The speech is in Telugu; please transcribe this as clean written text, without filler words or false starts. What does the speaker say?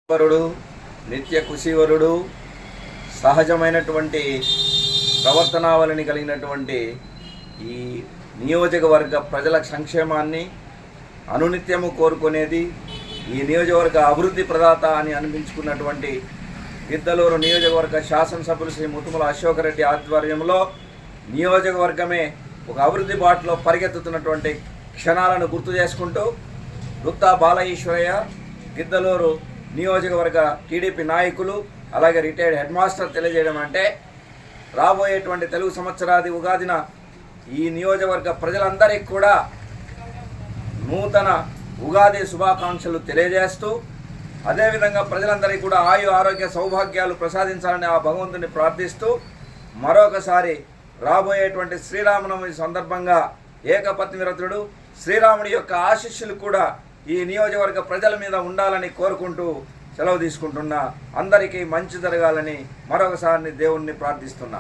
వరుడు నిత్య కుశీవరుడు సహజమైనటువంటి ప్రవర్తనావళిని కలిగినటువంటి ఈ నియోజకవర్గ ప్రజల సంక్షేమాన్ని అనునిత్యము కోరుకునేది ఈ నియోజకవర్గ అభివృద్ధి ప్రదాత అని అనిపించుకున్నటువంటి గిద్దలూరు నియోజకవర్గ శాసనసభ్యులు శ్రీ ముతుముల అశోక్ రెడ్డి ఆధ్వర్యంలో నియోజకవర్గమే ఒక అభివృద్ధి బాటలో పరిగెత్తుతున్నటువంటి క్షణాలను గుర్తు చేసుకుంటూ గుత్తా బాలఈశ్వరయ్య గిద్దలూరు నియోజకవర్గ టీడీపీ నాయకులు అలాగే రిటైర్డ్ హెడ్ మాస్టర్ తెలియజేయడం అంటే రాబోయేటువంటి తెలుగు సంవత్సరాది ఉగాదిన ఈ నియోజకవర్గ ప్రజలందరికీ కూడా నూతన ఉగాది శుభాకాంక్షలు తెలియజేస్తూ అదేవిధంగా ప్రజలందరికీ కూడా ఆరోగ్య సౌభాగ్యాలు ప్రసాదించాలని ఆ భగవంతుని ప్రార్థిస్తూ మరొకసారి రాబోయేటువంటి శ్రీరామనవమి సందర్భంగా ఏకపత్నివ్రతుడు శ్రీరాముడి యొక్క ఆశీస్సులు కూడా ఈ నియోజకవర్గ ప్రజల మీద ఉండాలని కోరుకుంటూ సెలవు తీసుకుంటున్నా. అందరికీ మంచి జరగాలని మరొకసారి దేవుణ్ణి ప్రార్థిస్తున్నా.